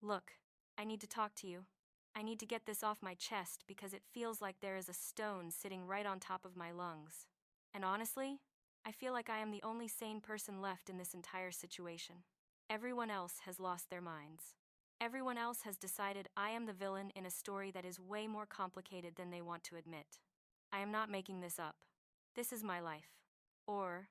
Look, I need to talk to you. I need to get this off my chest because it feels like there is a stone sitting right on top of my lungs. And honestly, I feel like I am the only sane person left in this entire situation. Everyone else has lost their minds. Everyone else has decided I am the villain in a story that is way more complicated than they want to admit. I am not making this up. This is my life. Or,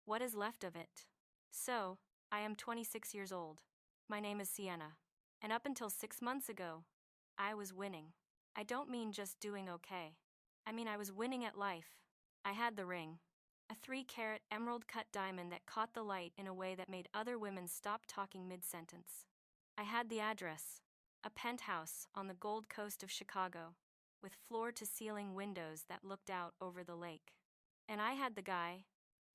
what is left of it. So, I am 26 years old. My name is Sienna. And up until 6 months ago, I was winning. I don't mean just doing okay. I mean I was winning at life. I had the ring. A 3-carat emerald-cut diamond that caught the light in a way that made other women stop talking mid-sentence. I had the address, a penthouse on the Gold Coast of Chicago, with floor-to-ceiling windows that looked out over the lake. And I had the guy,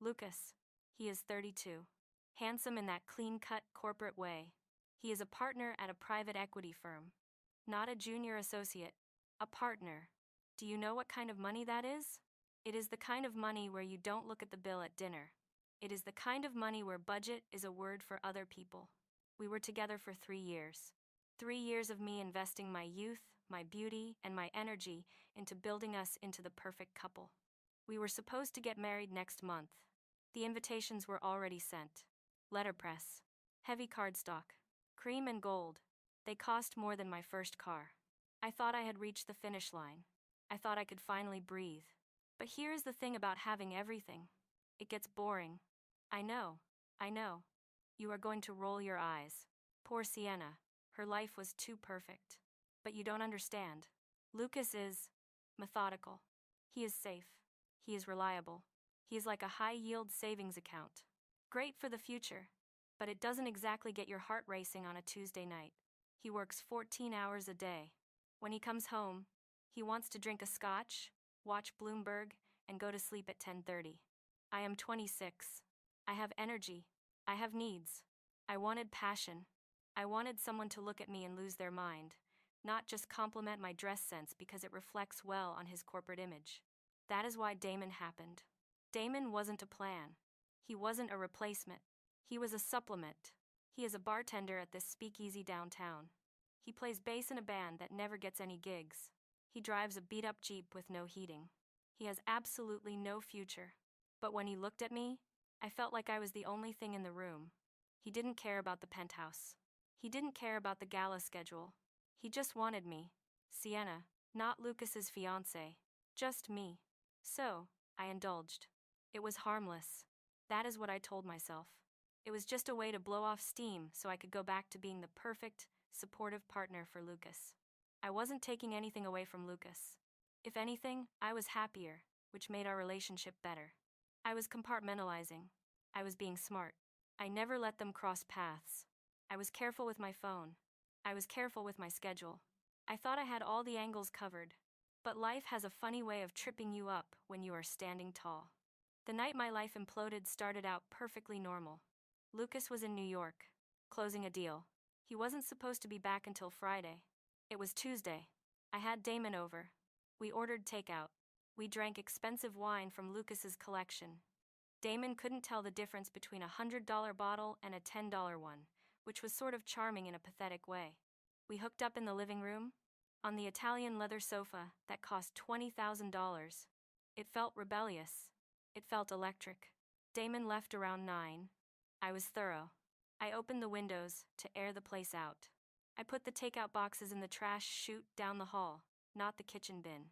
Lucas. He is 32. Handsome in that clean-cut corporate way. He is a partner at a private equity firm. Not a junior associate, a partner. Do you know what kind of money that is? It is the kind of money where you don't look at the bill at dinner. It is the kind of money where budget is a word for other people. We were together for 3 years. 3 years of me investing my youth, my beauty, and my energy into building us into the perfect couple. We were supposed to get married next month. The invitations were already sent. Letterpress. Heavy cardstock. Cream and gold. They cost more than my first car. I thought I had reached the finish line. I thought I could finally breathe. But here's the thing about having everything. It gets boring. I know. You are going to roll your eyes. Poor Sienna. Her life was too perfect. But you don't understand. Lucas is methodical. He is safe. He is reliable. He is like a high-yield savings account. Great for the future. But it doesn't exactly get your heart racing on a Tuesday night. He works 14 hours a day. When he comes home, he wants to drink a scotch, watch Bloomberg, and go to sleep at 10:30. I am 26. I have energy. I have needs. I wanted passion. I wanted someone to look at me and lose their mind, not just compliment my dress sense because it reflects well on his corporate image. That is why Damon happened. Damon wasn't a plan. He wasn't a replacement. He was a supplement. He is a bartender at this speakeasy downtown. He plays bass in a band that never gets any gigs. He drives a beat-up Jeep with no heating. He has absolutely no future. But when he looked at me, I felt like I was the only thing in the room. He didn't care about the penthouse. He didn't care about the gala schedule. He just wanted me, Sienna, not Lucas's fiancée, just me. So, I indulged. It was harmless. That is what I told myself. It was just a way to blow off steam so I could go back to being the perfect, supportive partner for Lucas. I wasn't taking anything away from Lucas. If anything, I was happier, which made our relationship better. I was compartmentalizing. I was being smart. I never let them cross paths. I was careful with my phone. I was careful with my schedule. I thought I had all the angles covered. But life has a funny way of tripping you up when you are standing tall. The night my life imploded started out perfectly normal. Lucas was in New York, closing a deal. He wasn't supposed to be back until Friday. It was Tuesday. I had Damon over. We ordered takeout. We drank expensive wine from Lucas's collection. Damon couldn't tell the difference between a $100 bottle and a $10 one, which was sort of charming in a pathetic way. We hooked up in the living room, on the Italian leather sofa that cost $20,000. It felt rebellious. It felt electric. Damon left around 9. I was thorough. I opened the windows to air the place out. I put the takeout boxes in the trash chute down the hall, not the kitchen bin.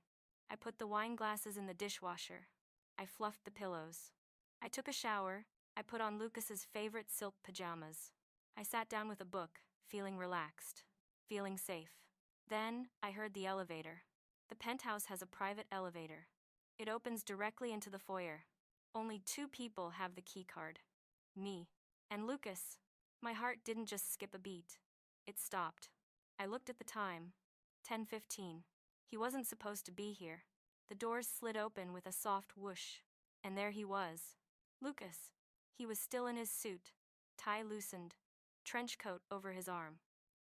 I put the wine glasses in the dishwasher. I fluffed the pillows. I took a shower. I put on Lucas's favorite silk pajamas. I sat down with a book, feeling relaxed, feeling safe. Then, I heard the elevator. The penthouse has a private elevator. It opens directly into the foyer. Only 2 people have the key card. Me and Lucas. My heart didn't just skip a beat. It stopped. I looked at the time. 10:15. He wasn't supposed to be here. The doors slid open with a soft whoosh. And there he was. Lucas. He was still in his suit, tie loosened, trench coat over his arm.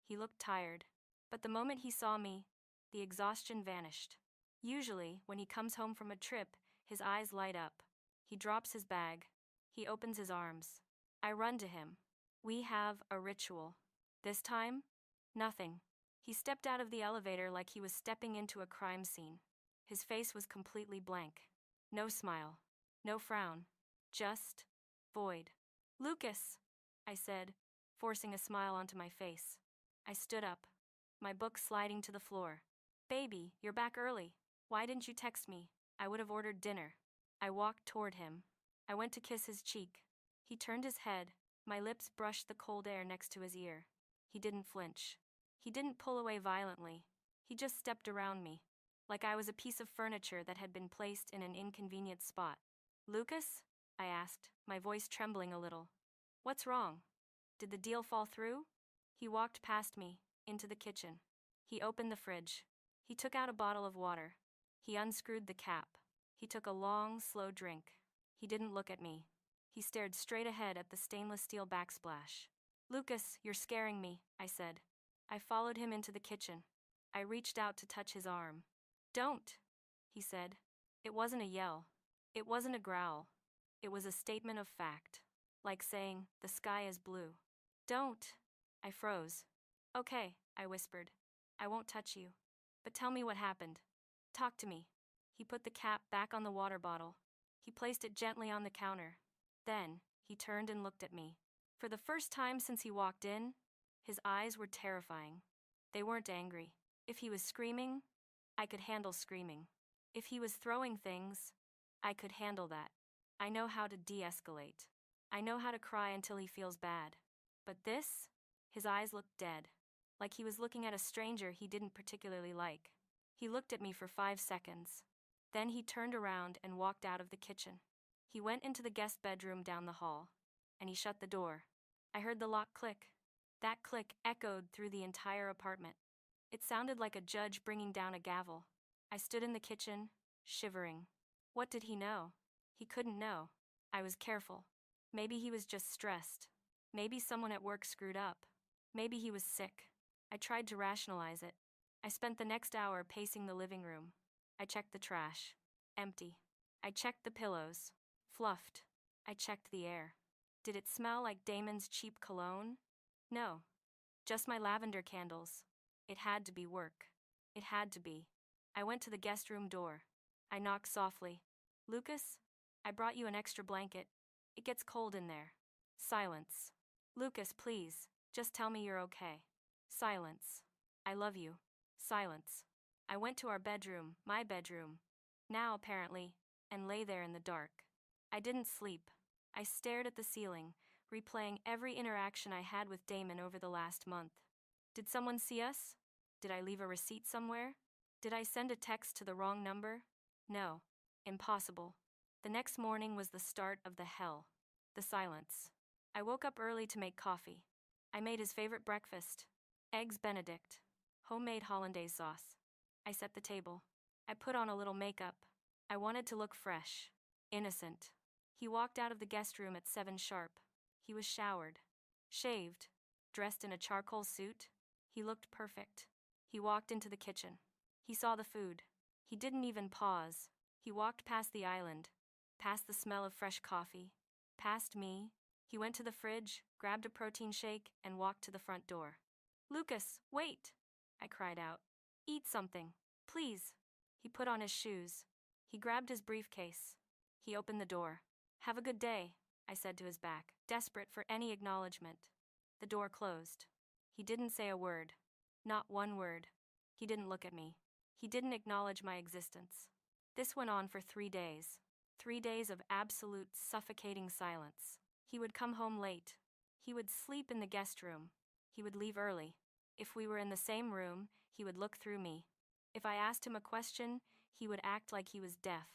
He looked tired. But the moment he saw me, the exhaustion vanished. Usually, when he comes home from a trip, his eyes light up. He drops his bag. He opens his arms. I run to him. We have a ritual. This time, Nothing. He stepped out of the elevator like he was stepping into a crime scene. His face was completely blank. No smile. No frown. Just void. Lucas, I said, forcing a smile onto my face. I stood up, my book sliding to the floor. Baby, you're back early. Why didn't you text me? I would have ordered dinner. I walked toward him. I went to kiss his cheek. He turned his head. My lips brushed the cold air next to his ear. He didn't flinch. He didn't pull away violently. He just stepped around me, like I was a piece of furniture that had been placed in an inconvenient spot. Lucas? I asked, my voice trembling a little. What's wrong? Did the deal fall through? He walked past me, into the kitchen. He opened the fridge. He took out a bottle of water. He unscrewed the cap. He took a long, slow drink. He didn't look at me. He stared straight ahead at the stainless steel backsplash. Lucas, you're scaring me, I said. I followed him into the kitchen. I reached out to touch his arm. Don't, he said. It wasn't a yell. It wasn't a growl. It was a statement of fact, like saying, the sky is blue. Don't. I froze. Okay, I whispered. I won't touch you. But tell me what happened. Talk to me. He put the cap back on the water bottle. He placed it gently on the counter. Then, he turned and looked at me. For the first time since he walked in, his eyes were terrifying. They weren't angry. If he was screaming, I could handle screaming. If he was throwing things, I could handle that. I know how to de-escalate. I know how to cry until he feels bad. But this? His eyes looked dead, like he was looking at a stranger he didn't particularly like. He looked at me for 5 seconds. Then he turned around and walked out of the kitchen. He went into the guest bedroom down the hall, and he shut the door. I heard the lock click. That click echoed through the entire apartment. It sounded like a judge bringing down a gavel. I stood in the kitchen, shivering. What did he know? He couldn't know. I was careful. Maybe he was just stressed. Maybe someone at work screwed up. Maybe he was sick. I tried to rationalize it. I spent the next hour pacing the living room. I checked the trash. Empty. I checked the pillows. Fluffed. I checked the air. Did it smell like Damon's cheap cologne? No. Just my lavender candles. It had to be work. It had to be. I went to the guest room door. I knocked softly. Lucas? I brought you an extra blanket. It gets cold in there. Silence. Lucas, please, just tell me you're okay. Silence. I love you. Silence. I went to our bedroom, my bedroom, now apparently, and lay there in the dark. I didn't sleep. I stared at the ceiling, replaying every interaction I had with Damon over the last month. Did someone see us? Did I leave a receipt somewhere? Did I send a text to the wrong number? No. Impossible. The next morning was the start of the hell. The silence. I woke up early to make coffee. I made his favorite breakfast. Eggs Benedict. Homemade hollandaise sauce. I set the table. I put on a little makeup. I wanted to look fresh. Innocent. He walked out of the guest room at 7 sharp. He was showered. Shaved. Dressed in a charcoal suit. He looked perfect. He walked into the kitchen. He saw the food. He didn't even pause. He walked past the island, past the smell of fresh coffee, past me. He went to the fridge, grabbed a protein shake, and walked to the front door. Lucas, wait! I cried out. Eat something, please. He put on his shoes. He grabbed his briefcase. He opened the door. Have a good day, I said to his back, desperate for any acknowledgement. The door closed. He didn't say a word. Not one word. He didn't look at me. He didn't acknowledge my existence. This went on for 3 days. 3 days of absolute suffocating silence. He would come home late. He would sleep in the guest room. He would leave early. If we were in the same room, he would look through me. If I asked him a question, he would act like he was deaf.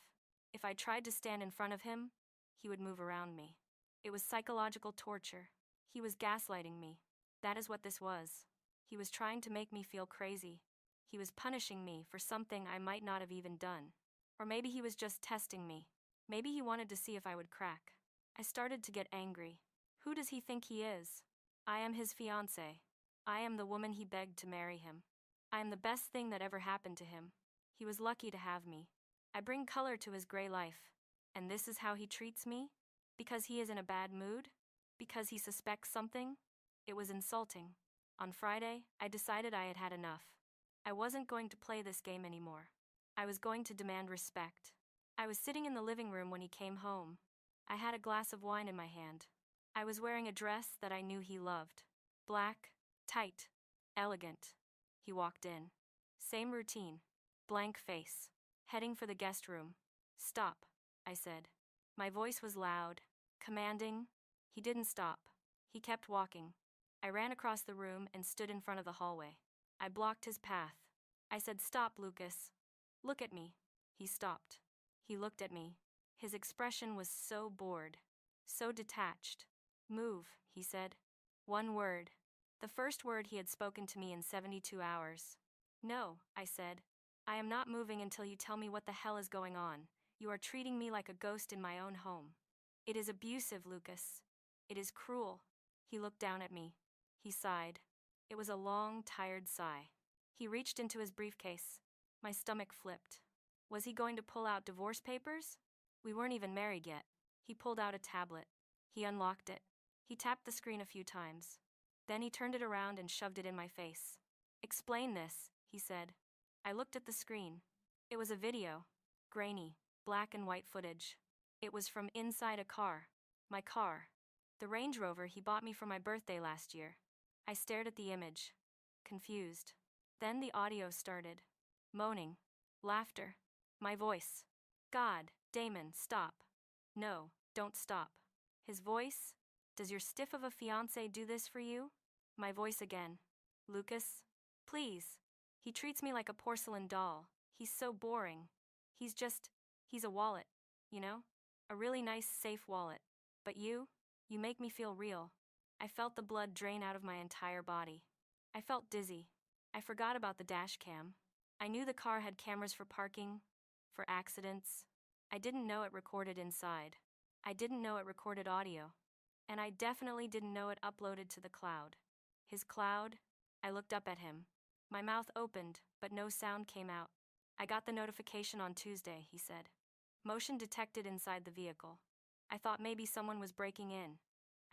If I tried to stand in front of him, he would move around me. It was psychological torture. He was gaslighting me. That is what this was. He was trying to make me feel crazy. He was punishing me for something I might not have even done. Or maybe he was just testing me. Maybe he wanted to see if I would crack. I started to get angry. Who does he think he is? I am his fiancée. I am the woman he begged to marry him. I am the best thing that ever happened to him. He was lucky to have me. I bring color to his gray life. And this is how he treats me? Because he is in a bad mood? Because he suspects something? It was insulting. On Friday, I decided I had had enough. I wasn't going to play this game anymore. I was going to demand respect. I was sitting in the living room when he came home. I had a glass of wine in my hand. I was wearing a dress that I knew he loved. Black, tight, elegant. He walked in. Same routine. Blank face. Heading for the guest room. Stop, I said. My voice was loud, commanding. He didn't stop. He kept walking. I ran across the room and stood in front of the hallway. I blocked his path. I said, "Stop, Lucas. Look at me." He stopped. He looked at me. His expression was so bored, so detached. "Move," he said. One word. The first word he had spoken to me in 72 hours. "No," I said. "I am not moving until you tell me what the hell is going on. You are treating me like a ghost in my own home. It is abusive, Lucas. It is cruel." He looked down at me. He sighed. It was a long, tired sigh. He reached into his briefcase. My stomach flipped. Was he going to pull out divorce papers? We weren't even married yet. He pulled out a tablet. He unlocked it. He tapped the screen a few times. Then he turned it around and shoved it in my face. "Explain this," he said. I looked at the screen. It was a video. Grainy, black and white footage. It was from inside a car. My car. The Range Rover he bought me for my birthday last year. I stared at the image. Confused. Then the audio started. Moaning. Laughter. My voice. "God, Damon, stop. No, don't stop." His voice. "Does your stiff of a fiancé do this for you?" My voice again. "Lucas, please. He treats me like a porcelain doll. He's so boring. He's a wallet, you know? A really nice, safe wallet. But you make me feel real." I felt the blood drain out of my entire body. I felt dizzy. I forgot about the dash cam. I knew the car had cameras for parking, for accidents. I didn't know it recorded inside. I didn't know it recorded audio. And I definitely didn't know it uploaded to the cloud. His cloud? I looked up at him. My mouth opened, but no sound came out. "I got the notification on Tuesday," he said. "Motion detected inside the vehicle. I thought maybe someone was breaking in.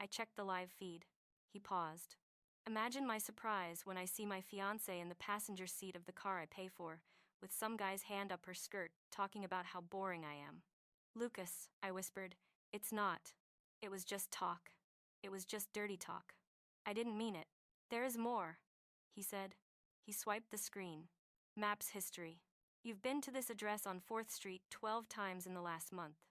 I checked the live feed." He paused. Imagine my surprise when I see my fiancée in the passenger seat of the car I pay for, with some guy's hand up her skirt, talking about how boring I am. "Lucas," I whispered, "it's not. It was just talk. It was just dirty talk. I didn't mean it. There is more," he said. He swiped the screen. Maps history. "You've been to this address on 4th Street 12 times in the last month.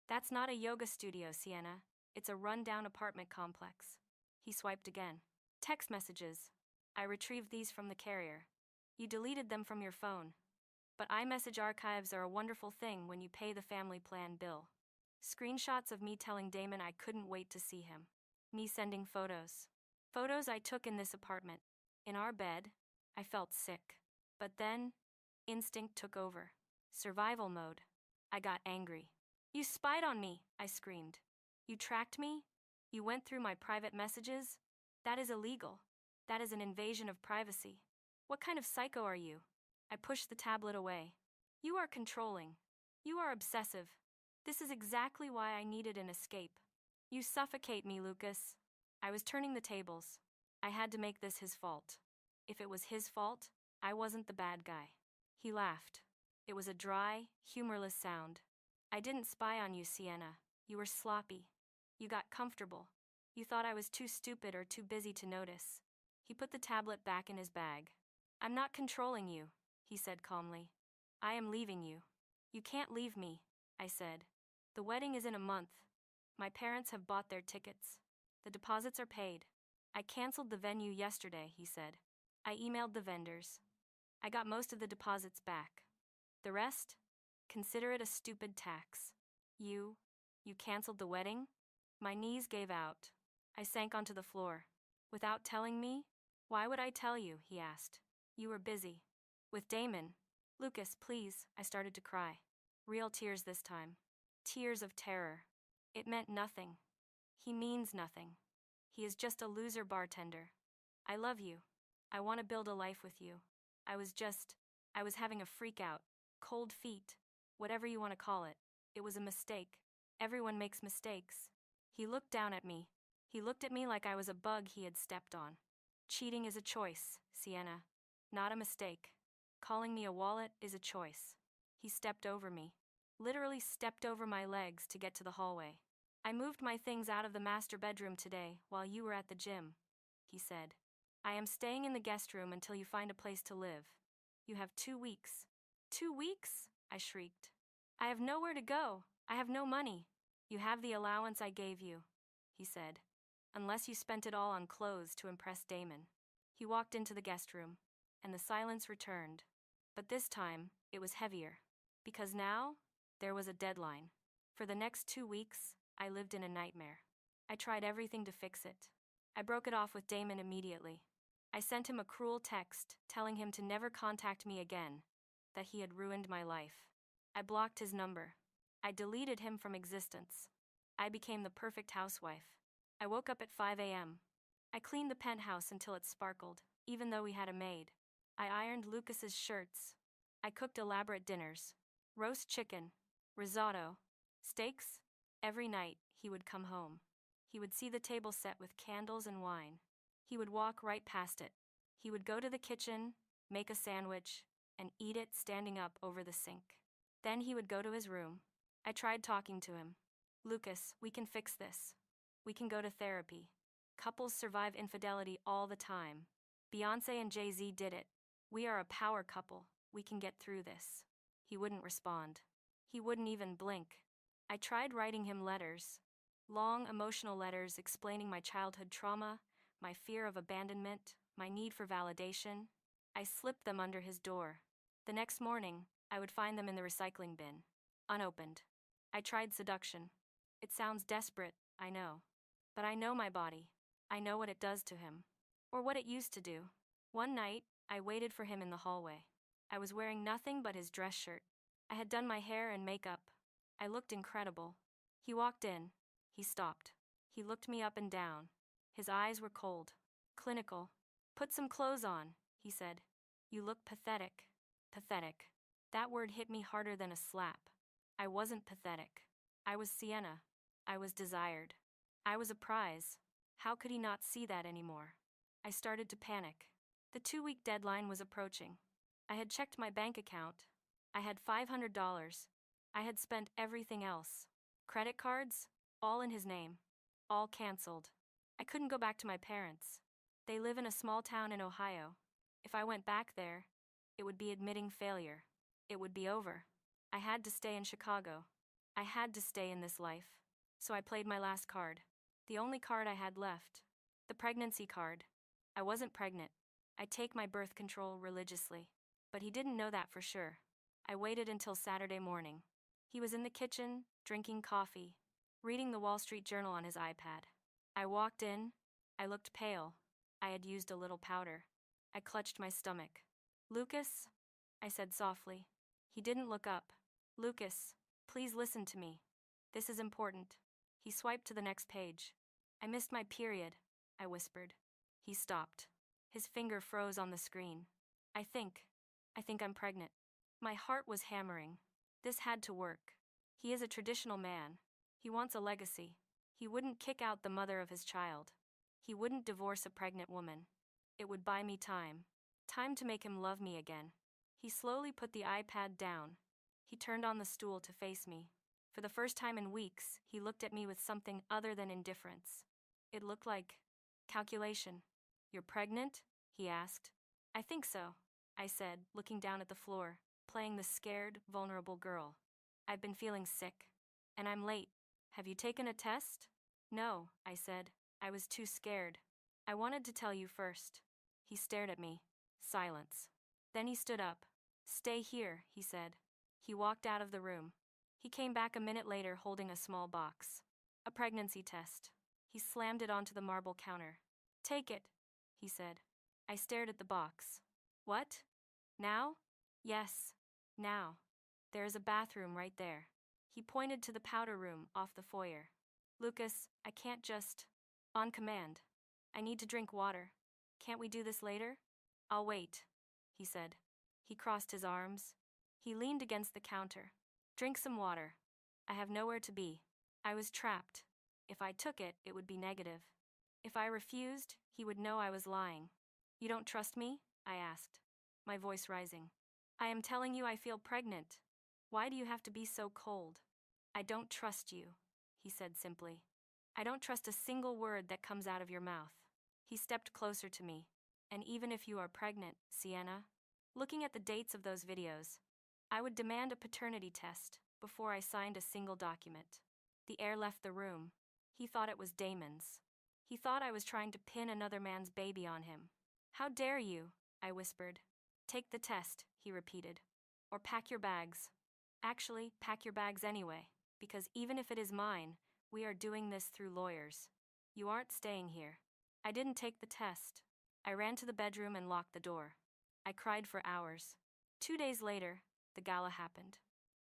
That's not a yoga studio, Sienna. It's a run-down apartment complex." He swiped again. "Text messages. I retrieved these from the carrier. You deleted them from your phone. But iMessage archives are a wonderful thing when you pay the family plan bill." Screenshots of me telling Damon I couldn't wait to see him. Me sending photos. Photos I took in this apartment. In our bed. I felt sick. But then, instinct took over. Survival mode. I got angry. "You spied on me," I screamed. "You tracked me? You went through my private messages? That is illegal. That is an invasion of privacy. What kind of psycho are you?" I pushed the tablet away. "You are controlling. You are obsessive. This is exactly why I needed an escape. You suffocate me, Lucas." I was turning the tables. I had to make this his fault. If it was his fault, I wasn't the bad guy. He laughed. It was a dry, humorless sound. "I didn't spy on you, Sienna. You were sloppy. You got comfortable. You thought I was too stupid or too busy to notice." He put the tablet back in his bag. "I'm not controlling you," he said calmly. "I am leaving you." "You can't leave me," I said. "The wedding is in a month. My parents have bought their tickets. The deposits are paid." "I canceled the venue yesterday," he said. "I emailed the vendors. I got most of the deposits back. The rest? Consider it a stupid tax." You canceled the wedding?" My knees gave out. I sank onto the floor. "Without telling me?" "Why would I tell you?" he asked. "You were busy." "With Damon." "Lucas, please," I started to cry. Real tears this time. Tears of terror. It meant nothing. He means nothing. He is just a loser bartender. I love you. I want to build a life with you. I was having a freak out. Cold feet. Whatever you want to call it. It was a mistake. Everyone makes mistakes. He looked down at me. He looked at me like I was a bug he had stepped on. Cheating is a choice, Sienna. Not a mistake. Calling me a wallet is a choice. He stepped over me. Literally stepped over my legs to get to the hallway. I moved my things out of the master bedroom today while you were at the gym, he said. I am staying in the guest room until you find a place to live. You have 2 weeks. 2 weeks? I shrieked. I have nowhere to go. I have no money. You have the allowance I gave you, he said. Unless you spent it all on clothes to impress Damon. He walked into the guest room, and the silence returned. But this time, it was heavier. Because now, there was a deadline. For the next 2 weeks, I lived in a nightmare. I tried everything to fix it. I broke it off with Damon immediately. I sent him a cruel text telling him to never contact me again, that he had ruined my life. I blocked his number. I deleted him from existence. I became the perfect housewife. I woke up at 5 a.m. I cleaned the penthouse until it sparkled, even though we had a maid. I ironed Lucas's shirts. I cooked elaborate dinners. Roast chicken, risotto, steaks. Every night, he would come home. He would see the table set with candles and wine. He would walk right past it. He would go to the kitchen, make a sandwich, and eat it standing up over the sink. Then he would go to his room. I tried talking to him. Lucas, we can fix this. We can go to therapy. Couples survive infidelity all the time. Beyoncé and Jay-Z did it. We are a power couple. We can get through this. He wouldn't respond. He wouldn't even blink. I tried writing him letters. Long, emotional letters explaining my childhood trauma, my fear of abandonment, my need for validation. I slipped them under his door. The next morning, I would find them in the recycling bin, unopened. I tried seduction. It sounds desperate, I know. But I know my body. I know what it does to him. Or what it used to do. One night, I waited for him in the hallway. I was wearing nothing but his dress shirt. I had done my hair and makeup. I looked incredible. He walked in. He stopped. He looked me up and down. His eyes were cold. Clinical. Put some clothes on, he said. You look pathetic. Pathetic. That word hit me harder than a slap. I wasn't pathetic. I was Sienna. I was desired. I was a prize. How could he not see that anymore? I started to panic. The 2-week deadline was approaching. I had checked my bank account. I had $500. I had spent everything else. Credit cards? All in his name. All canceled. I couldn't go back to my parents. They live in a small town in Ohio. If I went back there, it would be admitting failure. It would be over. I had to stay in Chicago. I had to stay in this life. So I played my last card. The only card I had left. The pregnancy card. I wasn't pregnant. I take my birth control religiously. But he didn't know that for sure. I waited until Saturday morning. He was in the kitchen, drinking coffee, reading the Wall Street Journal on his iPad. I walked in. I looked pale. I had used a little powder. I clutched my stomach. Lucas? I said softly. He didn't look up. Lucas, please listen to me. This is important. He swiped to the next page. I missed my period, I whispered. He stopped. His finger froze on the screen. I think I'm pregnant. My heart was hammering. This had to work. He is a traditional man. He wants a legacy. He wouldn't kick out the mother of his child. He wouldn't divorce a pregnant woman. It would buy me time. Time to make him love me again. He slowly put the iPad down. He turned on the stool to face me. For the first time in weeks, he looked at me with something other than indifference. It looked like calculation. You're pregnant? He asked. I think so, I said, looking down at the floor, playing the scared, vulnerable girl. I've been feeling sick. And I'm late. Have you taken a test? No, I said. I was too scared. I wanted to tell you first. He stared at me. Silence. Then he stood up. Stay here, he said. He walked out of the room. He came back a minute later holding a small box. A pregnancy test. He slammed it onto the marble counter. Take it, he said. I stared at the box. What? Now? Yes, now. There is a bathroom right there. He pointed to the powder room off the foyer. Lucas, I can't just... On command. I need to drink water. Can't we do this later? I'll wait, he said. He crossed his arms. He leaned against the counter. Drink some water. I have nowhere to be. I was trapped. If I took it, it would be negative. If I refused, he would know I was lying. You don't trust me? I asked, my voice rising. I am telling you I feel pregnant. Why do you have to be so cold? I don't trust you, he said simply. I don't trust a single word that comes out of your mouth. He stepped closer to me. And even if you are pregnant, Sienna, looking at the dates of those videos, I would demand a paternity test before I signed a single document. The air left the room. He thought it was Damon's. He thought I was trying to pin another man's baby on him. How dare you? I whispered. Take the test, he repeated. Or pack your bags. Actually, pack your bags anyway, because even if it is mine, we are doing this through lawyers. You aren't staying here. I didn't take the test. I ran to the bedroom and locked the door. I cried for hours. 2 days later, the gala happened.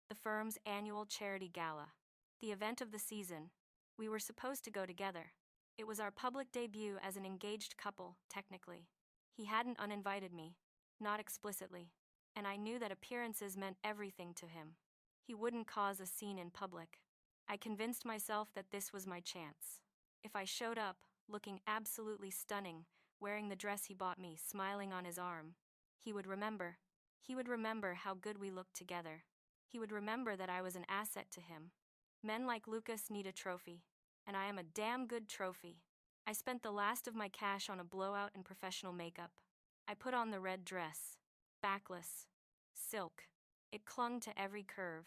The firm's annual charity gala. The event of the season. We were supposed to go together. It was our public debut as an engaged couple, technically. He hadn't uninvited me, not explicitly, and I knew that appearances meant everything to him. He wouldn't cause a scene in public. I convinced myself that this was my chance. If I showed up, looking absolutely stunning, wearing the dress he bought me, smiling on his arm, he would remember. He would remember how good we looked together. He would remember that I was an asset to him. Men like Lucas need a trophy, and I am a damn good trophy. I spent the last of my cash on a blowout and professional makeup. I put on the red dress. Backless. Silk. It clung to every curve.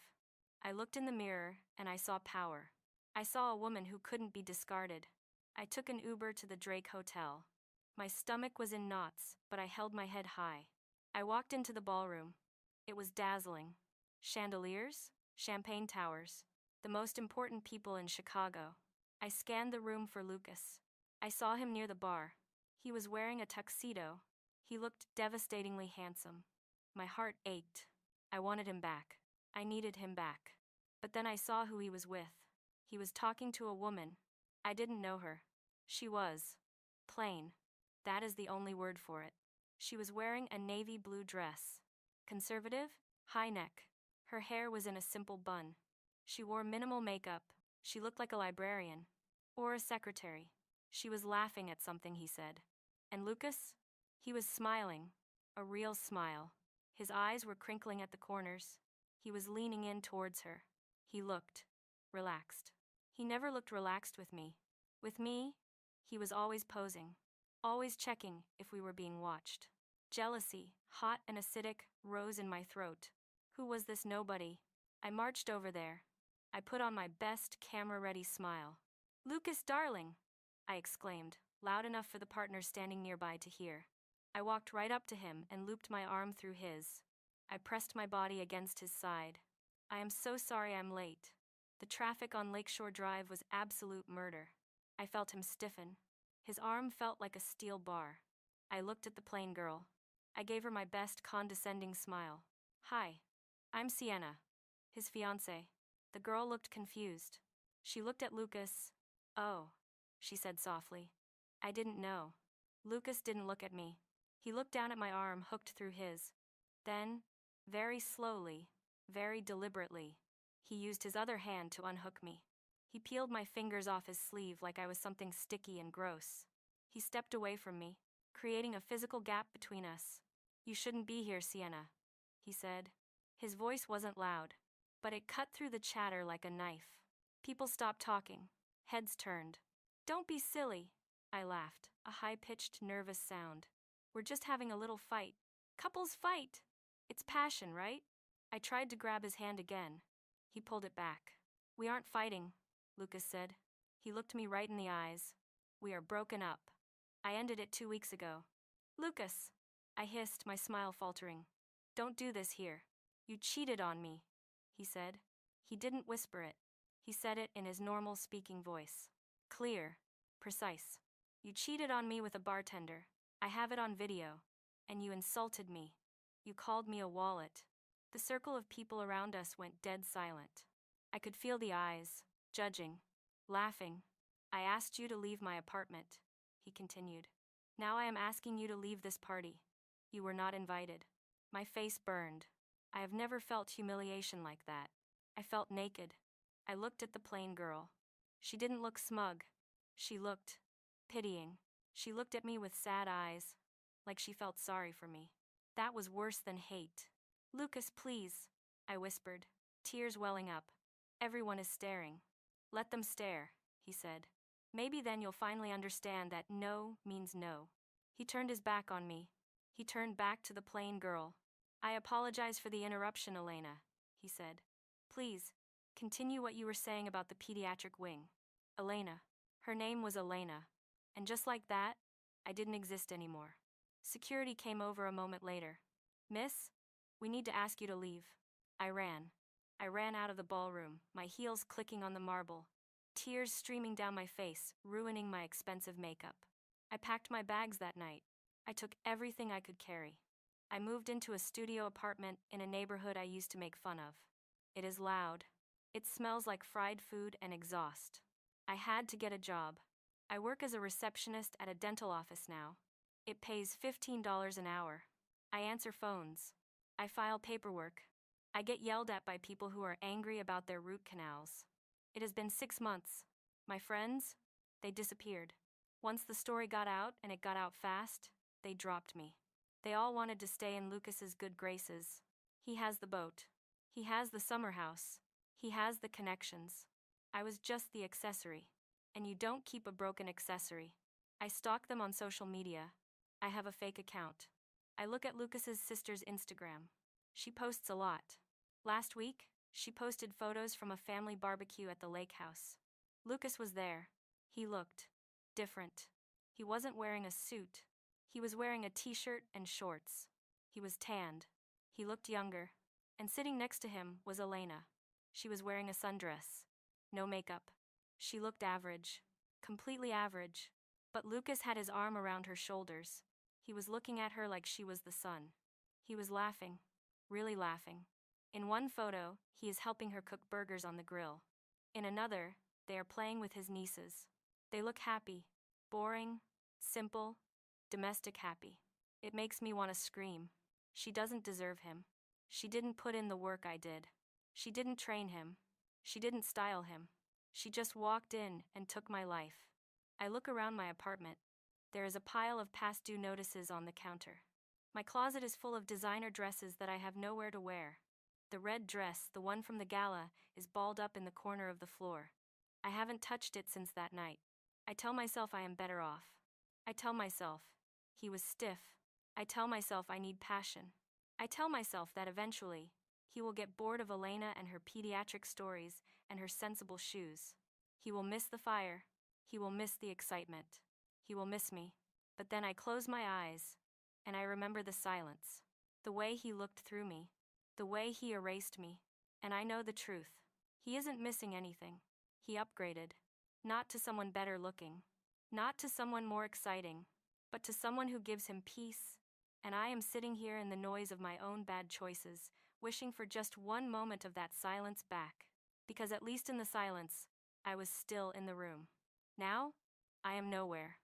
I looked in the mirror, and I saw power. I saw a woman who couldn't be discarded. I took an Uber to the Drake Hotel. My stomach was in knots, but I held my head high. I walked into the ballroom. It was dazzling. Chandeliers, champagne towers, the most important people in Chicago. I scanned the room for Lucas. I saw him near the bar. He was wearing a tuxedo. He looked devastatingly handsome. My heart ached. I wanted him back. I needed him back. But then I saw who he was with. He was talking to a woman. I didn't know her. She was plain. That is the only word for it. She was wearing a navy blue dress. Conservative, high neck. Her hair was in a simple bun. She wore minimal makeup. She looked like a librarian. Or a secretary. She was laughing at something he said. And Lucas? He was smiling. A real smile. His eyes were crinkling at the corners. He was leaning in towards her. He looked relaxed. He never looked relaxed with me. With me, he was always posing. Always checking if we were being watched. Jealousy, hot and acidic, rose in my throat. Who was this nobody? I marched over there. I put on my best camera-ready smile. Lucas, darling! I exclaimed, loud enough for the partner standing nearby to hear. I walked right up to him and looped my arm through his. I pressed my body against his side. I am so sorry I'm late. The traffic on Lakeshore Drive was absolute murder. I felt him stiffen. His arm felt like a steel bar. I looked at the plain girl. I gave her my best condescending smile. Hi. I'm Sienna. His fiancée. The girl looked confused. She looked at Lucas. Oh, she said softly. I didn't know. Lucas didn't look at me. He looked down at my arm hooked through his. Then, very slowly, very deliberately, he used his other hand to unhook me. He peeled my fingers off his sleeve like I was something sticky and gross. He stepped away from me, creating a physical gap between us. You shouldn't be here, Sienna, he said. His voice wasn't loud, but it cut through the chatter like a knife. People stopped talking. Heads turned. Don't be silly, I laughed, a high-pitched, nervous sound. We're just having a little fight. Couples fight! It's passion, right? I tried to grab his hand again. He pulled it back. We aren't fighting, Lucas said. He looked me right in the eyes. We are broken up. I ended it 2 weeks ago. Lucas, I hissed, my smile faltering. Don't do this here. You cheated on me, he said. He didn't whisper it. He said it in his normal speaking voice. Clear, precise. You cheated on me with a bartender. I have it on video. And you insulted me. You called me a wallet. The circle of people around us went dead silent. I could feel the eyes, judging, laughing. I asked you to leave my apartment, he continued. Now I am asking you to leave this party. You were not invited. My face burned. I have never felt humiliation like that. I felt naked. I looked at the plain girl. She didn't look smug. She looked pitying. She looked at me with sad eyes. like she felt sorry for me. That was worse than hate. Lucas, please, I whispered, tears welling up. Everyone is staring. Let them stare, he said. Maybe then you'll finally understand that no means no. He turned his back on me. He turned back to the plain girl. I apologize for the interruption, Elena, he said. Please, continue what you were saying about the pediatric wing. Elena. Her name was Elena. And just like that, I didn't exist anymore. Security came over a moment later. Miss, we need to ask you to leave. I ran. I ran out of the ballroom, my heels clicking on the marble, tears streaming down my face, ruining my expensive makeup. I packed my bags that night. I took everything I could carry. I moved into a studio apartment in a neighborhood I used to make fun of. It is loud. It smells like fried food and exhaust. I had to get a job. I work as a receptionist at a dental office now. It pays $15 an hour. I answer phones. I file paperwork. I get yelled at by people who are angry about their root canals. It has been 6 months. My friends, they disappeared. Once the story got out, and it got out fast, they dropped me. They all wanted to stay in Lucas's good graces. He has the boat. He has the summer house. He has the connections. I was just the accessory. And you don't keep a broken accessory. I stalk them on social media. I have a fake account. I look at Lucas's sister's Instagram. She posts a lot. Last week, she posted photos from a family barbecue at the lake house. Lucas was there. He looked different. He wasn't wearing a suit. He was wearing a t-shirt and shorts. He was tanned. He looked younger. And sitting next to him was Elena. She was wearing a sundress. No makeup. She looked average. Completely average. But Lucas had his arm around her shoulders. He was looking at her like she was the sun. He was laughing. Really laughing. In one photo, he is helping her cook burgers on the grill. In another, they are playing with his nieces. They look happy. Boring. Simple. Domestic happy. It makes me want to scream. She doesn't deserve him. She didn't put in the work I did. She didn't train him. She didn't style him. She just walked in and took my life. I look around my apartment. There is a pile of past due notices on the counter. My closet is full of designer dresses that I have nowhere to wear. The red dress, the one from the gala, is balled up in the corner of the floor. I haven't touched it since that night. I tell myself I am better off. I tell myself he was stiff. I tell myself I need passion. I tell myself that eventually, he will get bored of Elena and her pediatric stories and her sensible shoes. He will miss the fire. He will miss the excitement. He will miss me. But then I close my eyes, and I remember the silence. The way he looked through me. The way he erased me. And I know the truth. He isn't missing anything. He upgraded. Not to someone better looking. Not to someone more exciting. But to someone who gives him peace. And I am sitting here in the noise of my own bad choices, wishing for just one moment of that silence back. Because at least in the silence, I was still in the room. Now, I am nowhere.